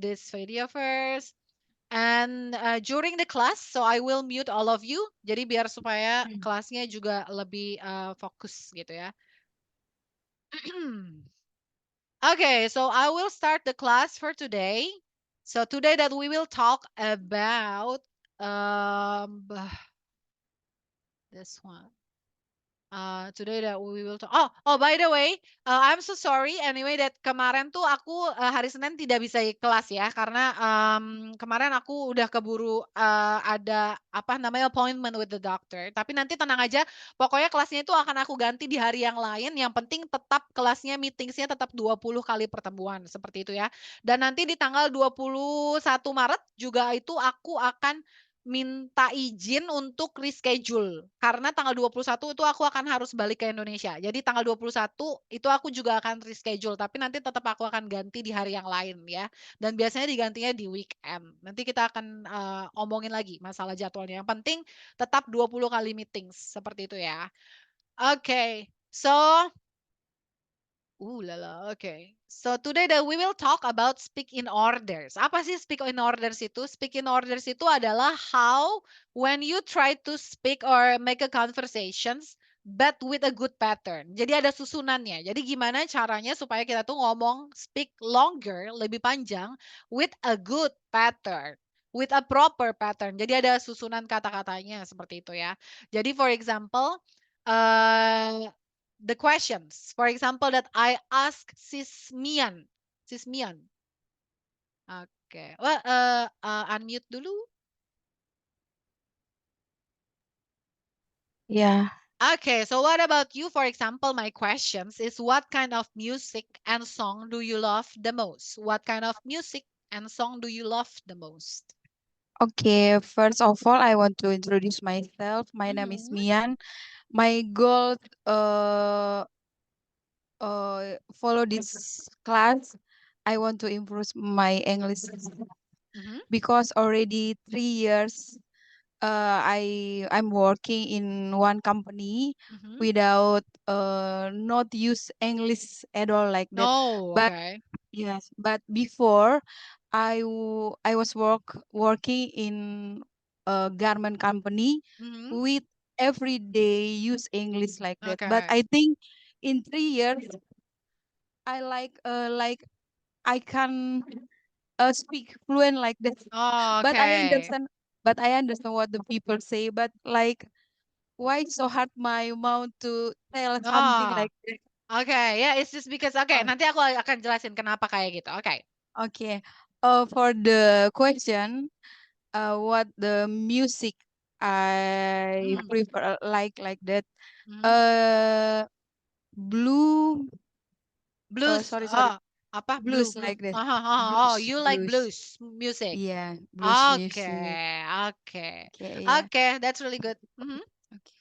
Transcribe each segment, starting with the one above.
this video first. And during the class, so I will mute all of you. Jadi biar supaya kelasnya juga lebih fokus gitu ya. Okay, so I will start the class for today. So today that we will talk about this one. Today that we will talk. Oh, by the way, I'm so sorry. Anyway, that kemarin tuh aku hari Senin tidak bisa kelas ya, karena kemarin aku udah keburu ada apa namanya appointment with the doctor. Tapi nanti tenang aja, pokoknya kelasnya itu akan aku ganti di hari yang lain. Yang penting tetap kelasnya, meetingsnya tetap 20 kali pertemuan seperti itu ya. Dan nanti di tanggal 21 Maret juga itu aku akan minta izin untuk reschedule karena tanggal 21 itu aku akan harus balik ke Indonesia. Jadi tanggal 21 itu aku juga akan reschedule, tapi nanti tetap aku akan ganti di hari yang lain ya. Dan biasanya digantinya di weekend. Nanti kita akan omongin lagi masalah jadwalnya. Yang penting tetap 20 kali meetings seperti itu ya. Oke. So Ooh la la, okay. So today that we will talk about speak in orders. Apa sih speak in orders itu? Speak in orders itu adalah how when you try to speak or make a conversations but with a good pattern. Jadi ada susunannya. Jadi gimana caranya supaya kita tuh ngomong speak longer, lebih panjang with a good pattern. With a proper pattern. Jadi ada susunan kata-katanya seperti itu ya. Jadi for example, the questions. For example, that I ask Sis Mian. Sis Mian. Oke. Well, unmute dulu. Yeah. Okay, so what about you? For example, my questions is what kind of music and song do you love the most? What kind of music and song do you love the most? Okay, first of all, I want to introduce myself. My name is Mhm. Mian. My goal follow this class. I want to improve my English Mhm. because already 3 years I'm working in one company Mhm. without not use English at all like that. Oh, But okay. yes, but before I was working in a garment company Mhm. with every day use English like that. But Okay. I think in 3 years I like I can speak fluent like that. Oh, But I okay. understand what the people say. But like why so hard my mouth to tell something Oh, like that? okay. Yeah, it's just because okay, Oh, nanti aku akan jelasin kenapa kayak gitu. Okay. okay. For the question, what the music I Mhm. prefer like that. Mhm. Uh, blue. Blues, Sorry. apa Blues blue? like that. Oh, Blues, you like blues. blues music. Yeah, blues music. Okay, okay, Okay, yeah. okay. That's really good. Mhm. Okay.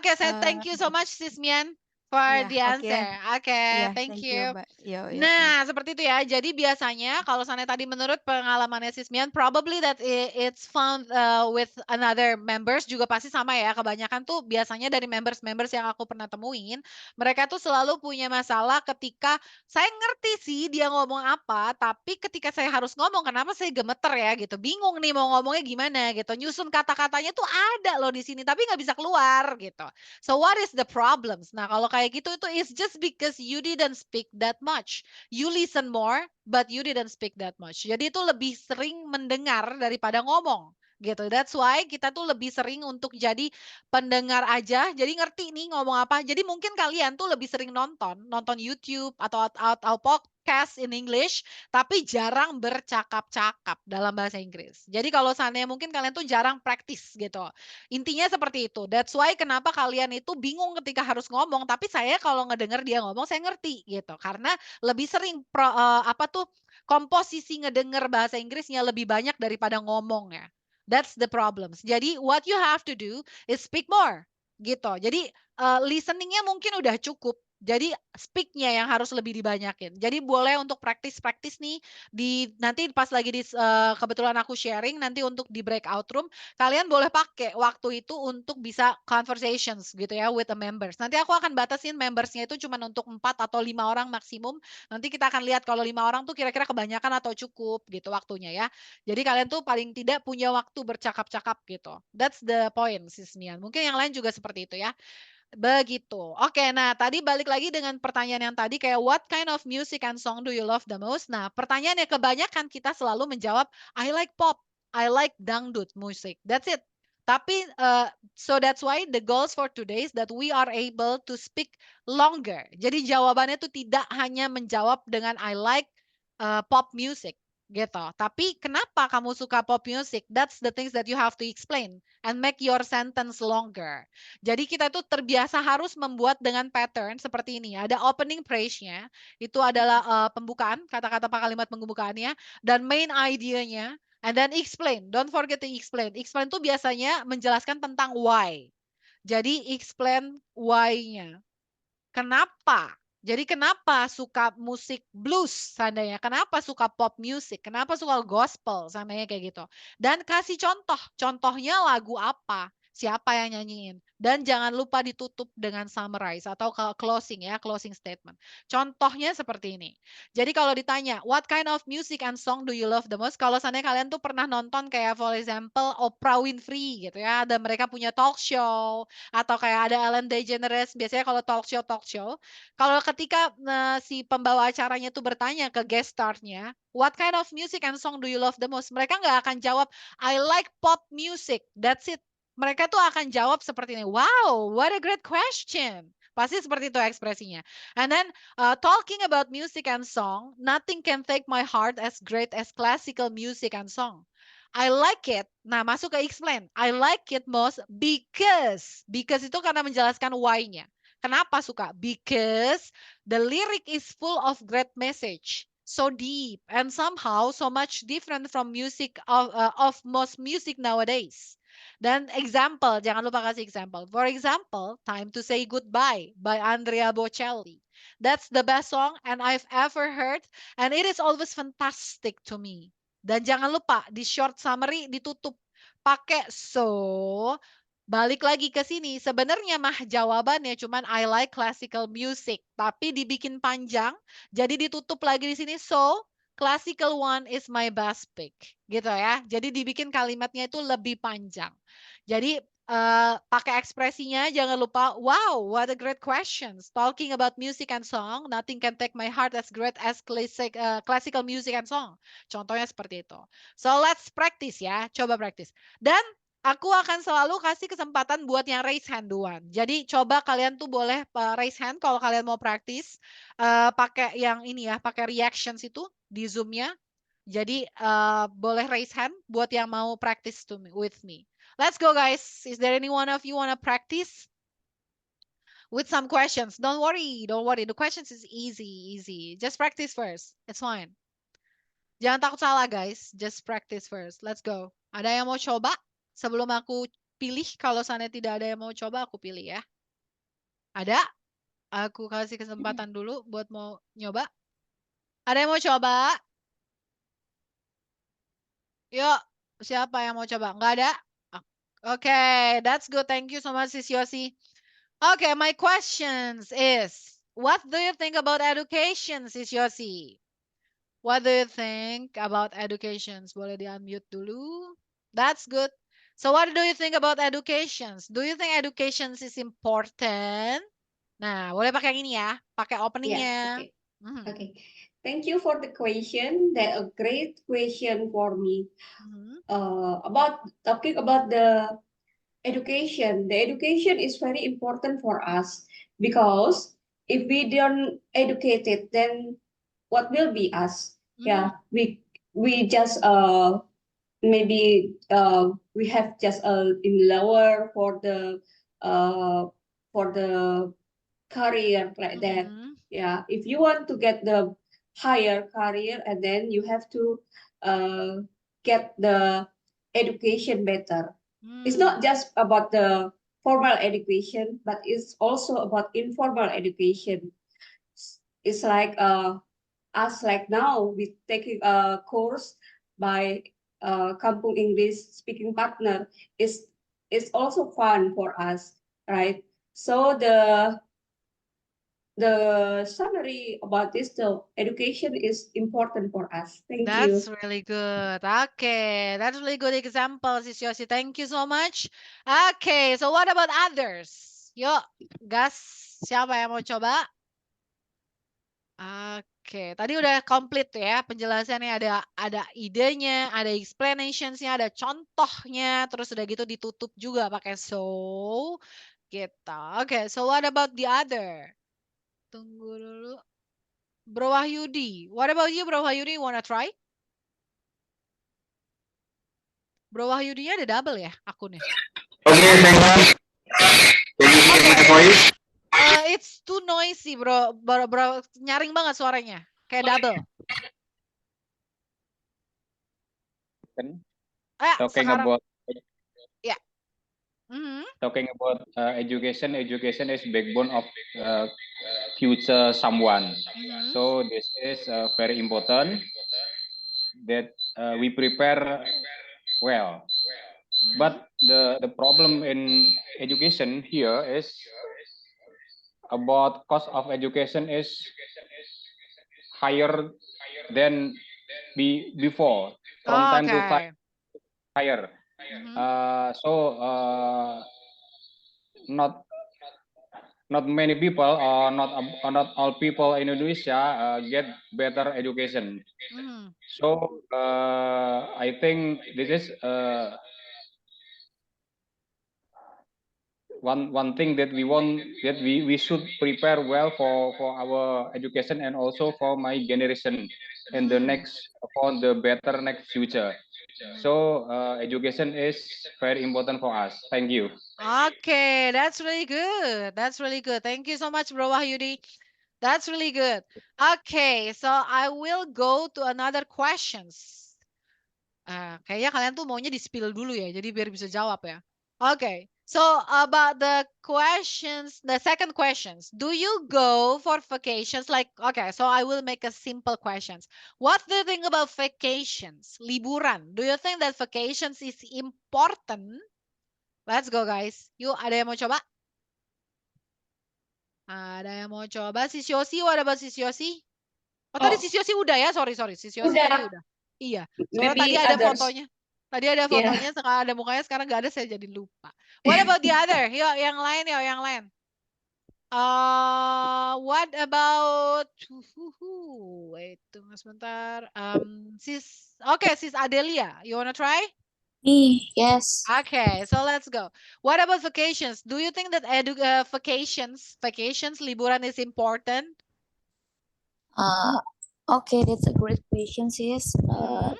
Okay, so Uh, thank you so much, Sis Mian, for yeah. the answer. Okay. Okay, Yeah. thank Thank you. you. But yeah, yeah. Thank. Nah, seperti itu ya. Jadi biasanya kalau sana tadi menurut pengalamannya Sismian, probably that it's found with another members juga pasti sama ya. Kebanyakan tuh biasanya dari members-members yang aku pernah temuin, mereka tuh selalu punya masalah ketika saya ngerti sih dia ngomong apa, tapi ketika saya harus ngomong, kenapa saya gemeter ya gitu. Bingung nih mau ngomongnya gimana gitu. Nyusun kata-katanya tuh ada loh di sini, tapi nggak bisa keluar gitu. So what is the problems? Nah, kalau kayak gitu itu is just because you didn't speak that much. You listen more, but you didn't speak that much. Jadi itu lebih sering mendengar daripada ngomong gitu. That's why kita tuh lebih sering untuk jadi pendengar aja. Jadi ngerti nih ngomong apa. Jadi mungkin kalian tuh lebih sering nonton YouTube atau podcast in English, tapi jarang bercakap-cakap dalam bahasa Inggris. Jadi kalau seandainya mungkin kalian tuh jarang praktis gitu. Intinya seperti itu. That's why kenapa kalian itu bingung ketika harus ngomong, tapi saya kalau ngedenger dia ngomong saya ngerti gitu. Karena lebih sering apa tuh komposisi ngedenger bahasa Inggrisnya lebih banyak daripada ngomongnya. That's the problems. Jadi what you have to do is speak more gitu. Jadi listeningnya mungkin udah cukup, Jadi speak-nya yang harus lebih dibanyakin. Jadi boleh untuk praktis-praktis nih nanti pas lagi kebetulan aku sharing nanti untuk di breakout room, kalian boleh pakai waktu itu untuk bisa conversations gitu ya with the members. Nanti aku akan batasin membersnya itu cuma untuk 4 atau 5 orang maksimum. Nanti kita akan lihat kalau 5 orang tuh kira-kira kebanyakan atau cukup gitu waktunya ya. Jadi kalian tuh paling tidak punya waktu bercakap-cakap gitu. That's the point, Sis Mian. Mungkin yang lain juga seperti itu ya. Begitu. Oke, nah tadi balik lagi dengan pertanyaan yang tadi kayak what kind of music and song do you love the most? Nah, pertanyaannya kebanyakan kita selalu menjawab I like pop, I like dangdut music. That's it. Tapi so that's why the goals for today is that we are able to speak longer. Jadi jawabannya itu tidak hanya menjawab dengan I like pop music gitu. Tapi kenapa kamu suka pop music? That's the things that you have to explain and make your sentence longer. Jadi kita tuh terbiasa harus membuat dengan pattern seperti ini. Ada opening phrase-nya, itu adalah pembukaan, kata-kata kalimat pembukaannya, dan main idea-nya, and then explain. Don't forget to explain. Explain tuh biasanya menjelaskan tentang why. Jadi explain why-nya. Kenapa? Jadi kenapa suka musik blues seandainya? Kenapa suka pop music? Kenapa suka gospel seandainya kayak gitu? Dan kasih contoh. Contohnya lagu apa? Siapa yang nyanyiin? Dan jangan lupa ditutup dengan summarize atau closing ya, closing statement. Contohnya seperti ini. Jadi kalau ditanya, what kind of music and song do you love the most? Kalau seandainya kalian tuh pernah nonton kayak for example Oprah Winfrey gitu ya, dan mereka punya talk show, atau kayak ada Ellen DeGeneres, biasanya kalau talk show, kalau ketika si pembawa acaranya tuh bertanya ke guest star-nya, what kind of music and song do you love the most? Mereka nggak akan jawab, I like pop music, that's it. Mereka tuh akan jawab seperti ini, wow, what a great question. Pasti seperti itu ekspresinya. And then talking about music and song, nothing can take my heart as great as classical music and song. I like it. Nah, masuk ke explain. I like it most because itu karena menjelaskan why-nya. Kenapa suka? Because the lyric is full of great message. So deep and somehow so much different from music of most music nowadays. Dan example, jangan lupa kasih example. For example, Time to Say Goodbye by Andrea Bocelli. That's the best song and I've ever heard and it is always fantastic to me. Dan jangan lupa di short summary ditutup pakai so. Balik lagi ke sini, sebenarnya mah jawabannya cuman I like classical music, tapi dibikin panjang, jadi ditutup lagi di sini so classical one is my best pick, gitu ya. Jadi dibikin kalimatnya itu lebih panjang. Jadi pakai ekspresinya jangan lupa, wow, what a great questions. Talking about music and song, nothing can take my heart as great as classical music and song. Contohnya seperti itu. So let's practice ya, coba practice. Dan aku akan selalu kasih kesempatan buat yang raise hand duluan. Jadi coba kalian tuh boleh raise hand kalau kalian mau praktis pakai yang ini ya, pakai reactions itu di Zoom-nya. Jadi boleh raise hand buat yang mau practice with me. Let's go guys. Is there any one of you wanna practice with some questions? Don't worry, don't worry. The questions is easy. Just practice first. It's fine. Jangan takut salah guys. Just practice first. Let's go. Ada yang mau coba? Sebelum aku pilih, kalau sana tidak ada yang mau coba, aku pilih ya. Ada? Aku kasih kesempatan dulu buat mau nyoba. Ada yang mau coba? Yuk, siapa yang mau coba? Nggak ada? Okay, that's good. Thank you so much, Sis Yosi. Okay, my questions is, what do you think about education, Sis Yosi? What do you think about educations? Boleh di-unmute dulu. That's good. So what do you think about educations? Do you think educations is important? Nah, boleh pakai yang ini ya, pakai openingnya. Okay. Okay. Thank you for the question. That a great question for me. About talking about the education. The education is very important for us because if we don't educate it, then what will be us? Yeah, we just maybe we have just in lower for the career like that. Yeah, if you want to get the higher career, and then you have to get the education better. It's not just about the formal education, but it's also about informal education. It's like us like now we taking a course by Kampung English speaking partner is also fun for us, right? So the summary about this, the education is important for us. Thank you. That's really good. Okay, that's really good example, Sis Yosi. Thank you so much. Okay, so what about others? Yuk, gas. Siapa yang mau coba? Oke, tadi udah komplit tuh ya penjelasannya, ada idenya, ada explanationsnya, ada contohnya, terus udah gitu ditutup juga pakai so gitu. Oke, so what about the other? Tunggu dulu. Bro Wahyudi, what about you, Bro Wahyudi? Wanna try? Bro Wahyudinya ada double ya akunnya? Okay, thank you. Can you hear my voice? It's too noisy, bro. Bro, nyaring banget suaranya, kayak double. Talking Sekarang. about Ya. Mhm. talking about education is backbone of future someone. Mhm. So this is very important that we prepare well. Mhm. But the problem in education here is about cost of education is higher than before, from Oh, time to okay. time higher. Mhm. Not many people or not all people in Indonesia get better education. Mhm. So I think this is one thing that we should prepare well for our education and also for my generation and the Mhm. next for the better next future. So education is very important for us. Thank you. Okay, that's really good. That's really good. Thank you so much, Bro Wahyudi. That's really good. Okay, so I will go to another questions. Kayaknya kalian tuh maunya di-spill dulu ya, jadi biar bisa jawab ya. Okay, so about the questions, the second questions. Do you go for vacations? Okay, so I will make a simple questions. What do you think about vacations? Liburan. Do you think that vacations is important? Let's go, guys. Yuk, ada yang mau coba? Ada yang mau coba? Sis Yosi, what about Sis Yosi? Oh, tadi Sis Yosi udah ya? Sorry. Sis Yosi tadi Udah. udah. Iya, soalnya tadi Maybe ada others. fotonya. Tadi ada Yeah. fotonya, sekarang ada mukanya, sekarang nggak ada, saya jadi lupa. What about the other? Yuk, yang lain, yuk, yang lain. What about... Wait, tunggu sebentar. Sis Adelia, you wanna try? Yes. Okay, so let's go. What about vacations? Do you think that vacations, liburan is important? Okay, that's a great question, sis. Mhm.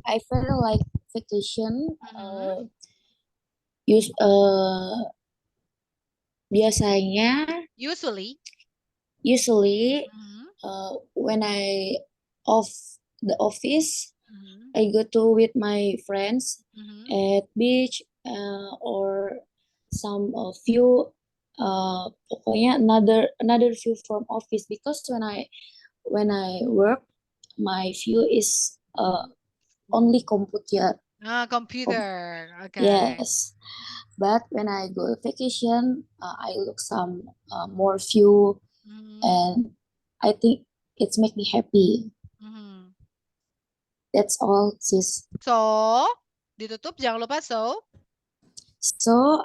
I feel like vacation. Mhm. Biasanya, Usually. usually, when I off the office, Mhm. I go to with my friends Mhm. at beach or some view. Pokoknya another view from office, because when I work, my view is only computer. Computer. Okay. Yes, but when I go vacation, I look some more view, Mhm. and I think it's make me happy. Mhm. That's all, sis. So, ditutup, jangan lupa so. So,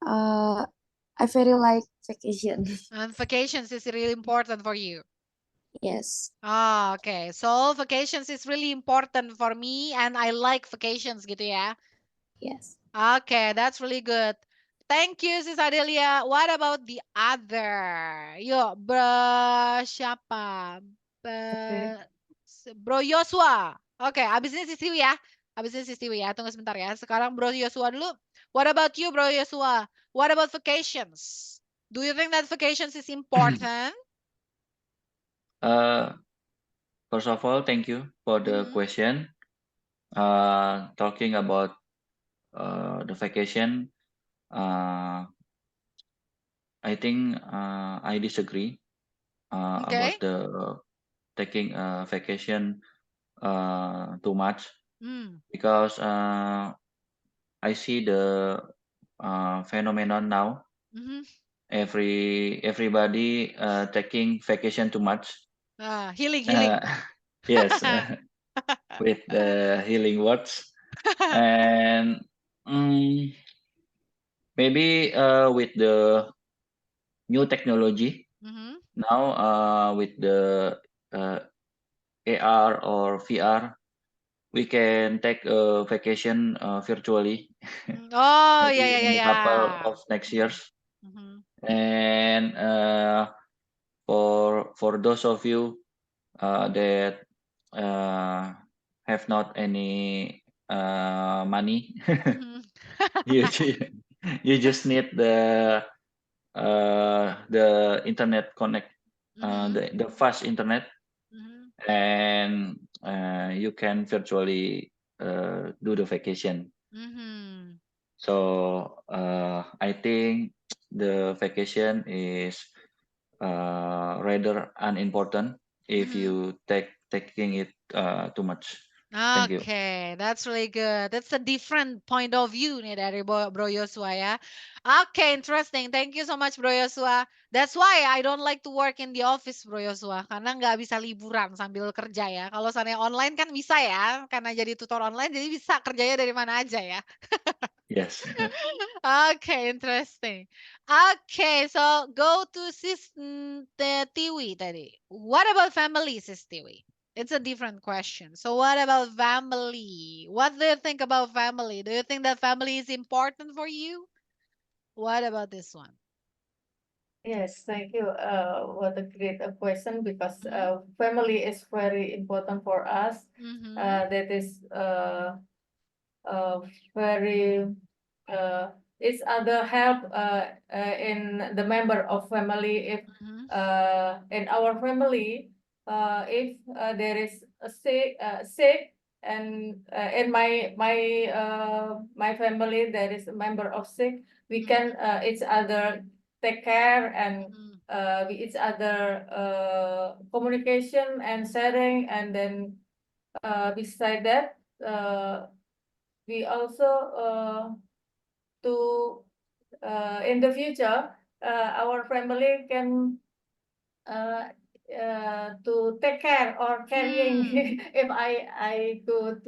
I very like vacation. And vacations is really important for you. Yes. Okay. So, vacations is really important for me and I like vacations gitu ya. Yes. Okay, that's really good. Thank you, Sis Adelia. What about the other? Yuk, siapa? Bro Yosua. Oke, abis ini Sis Tiwi ya. Tunggu sebentar ya. Sekarang Bro Yosua dulu. What about you, Bro Yosua? What about vacations? Do you think that vacations is important? First of all, thank you for the question. Talking about the vacation, I think I disagree Okay. about the taking a vacation too much Hmm. because I see the phenomenon now. Mhm. Everybody taking vacation too much. Healing. Uh, yes, with the healing words and maybe with the new technology Mhm. now with the uh, AR or VR, we can take a vacation virtually, Oh, ya maybe ya ya in a ya. couple of next Mhm. years. Mhm. And for those of you that have not any money, Mhm. you you just need the internet connect, Mhm. the fast internet, Mhm. and you can virtually do the vacation. Mhm. So I think the vacation is rather unimportant if Mhm. you taking it too much. Thank you. Okay, that's really good. That's a different point of view nih dari Bro Yosua ya. Okay, interesting. Thank you so much Bro Yosua. That's why I don't like to work in the office Bro Yosua. Karena nggak bisa liburan sambil kerja ya. Kalau seandainya online kan bisa ya. Karena jadi tutor online jadi bisa kerjanya dari mana aja ya. Yes. Okay, interesting. Okay, so go to Sis Tiwi tadi. What about family, Sis Tiwi? It's a different question. So what about family? What do you think about family? Do you think that family is important for you? What about this one? Yes, thank you. What a great question because Mhm. family is very important for us. Mhm. That is very each other help in the member of family. If Mhm. in our family, if there is a sick, and in my family there is a member of sick, we Mhm. can each other take care, and Mhm. we each other communication and sharing, and then beside that we also to in the future our family can to take care or carrying Hmm. if I could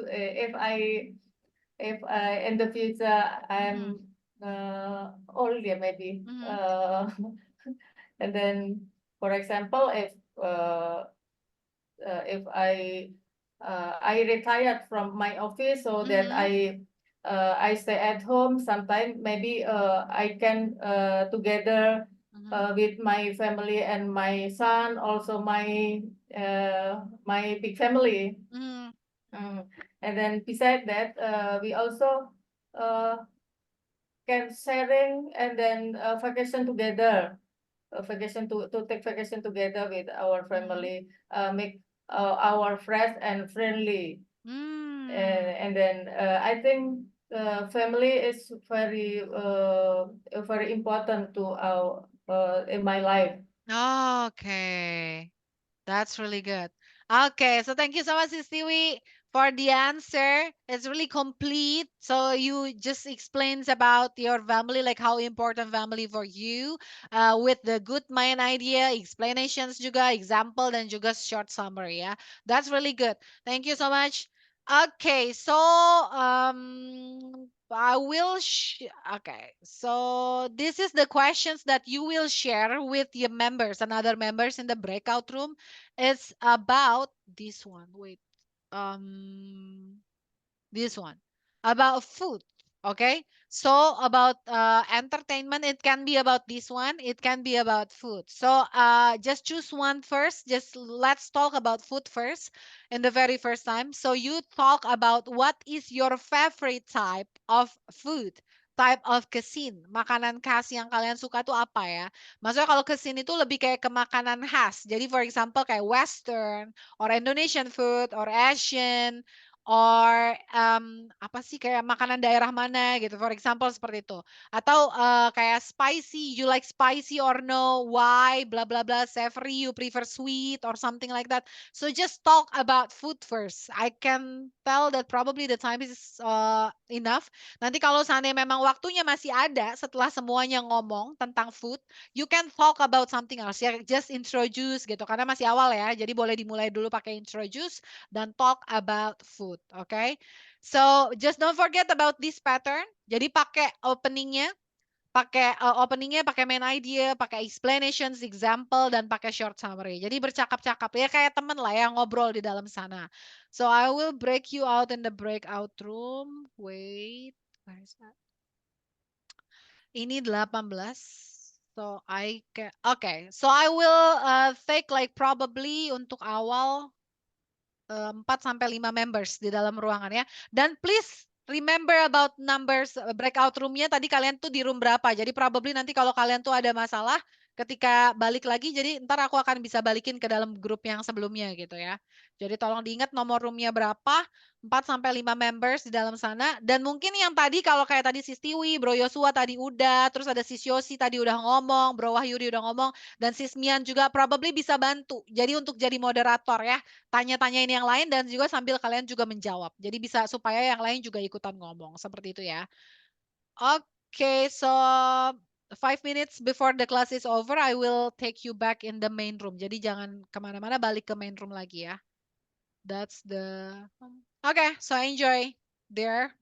if in the future Mhm. I'm old, yeah, maybe Mhm. and then for example if I retired from my office, so that Mhm. I stay at home. Sometimes maybe I can together Mhm. with my family and my son, also my big family. Mhm. And then beside that, we also uh, can sharing and then vacation together. Vacation to take vacation together with our Mhm. family, make our friends and friendly. Mm. And then I think family is very important to our in my life. Okay. That's really good. Okay, so thank you so much, Sis Tiwi, for the answer. It's really complete. So you just explains about your family, like how important family for you, with the good mind idea, explanations juga, example, dan juga short summary ya. That's really good. Thank you so much. Okay, so I will okay. So this is the questions that you will share with your members and other members in the breakout room. It's about this one. Wait. This one. About food. Okay? So about entertainment, it can be about this one, it can be about food. So just choose one first. Just let's talk about food first in the very first time. So you talk about what is your favorite type of food. Type of cuisine, makanan khas yang kalian suka tuh apa ya? Maksudnya kalau cuisine itu lebih kayak ke makanan khas. Jadi for example kayak Western, or Indonesian food, or Asian, or apa sih kayak makanan daerah mana gitu, for example seperti itu. Atau kayak spicy, you like spicy or no, why, blah blah blah, savory, you prefer sweet or something like that. So just talk about food first. I can tell that probably the time is enough. Nanti kalau seandainya memang waktunya masih ada setelah semuanya ngomong tentang food, you can talk about something else. Ya, just introduce gitu karena masih awal ya. Jadi boleh dimulai dulu pakai introduce dan talk about food, okay? So just don't forget about this pattern. Jadi pakai openingnya, pakai main idea, pakai explanations, example, dan pakai short summary. Jadi bercakap-cakap ya kayak temen lah ya ngobrol di dalam sana. So I will break you out in the breakout room. Wait, where is that? Ini 18. So I can, okay. So I will take like probably untuk awal 4 sampai 5 members di dalam ruangan ya. Dan please remember about numbers breakout room-nya tadi kalian tuh di room berapa. Jadi probably nanti kalau kalian tuh ada masalah ketika balik lagi jadi ntar aku akan bisa balikin ke dalam grup yang sebelumnya gitu ya. Jadi tolong diingat nomor room-nya berapa, 4 sampai 5 members di dalam sana dan mungkin yang tadi kalau kayak tadi Sis Tiwi, Bro Yosua tadi udah, terus ada Sis Yosi tadi udah ngomong, Bro Wahyudi udah ngomong dan Sis Mian juga probably bisa bantu. Jadi untuk jadi moderator ya tanya-tanyain yang lain dan juga sambil kalian juga menjawab. Jadi bisa supaya yang lain juga ikutan ngomong seperti itu ya. Okay, so 5 minutes before the class is over, I will take you back in the main room. Jadi jangan kemana-mana, balik ke main room lagi ya. That's the. Okay, so enjoy there.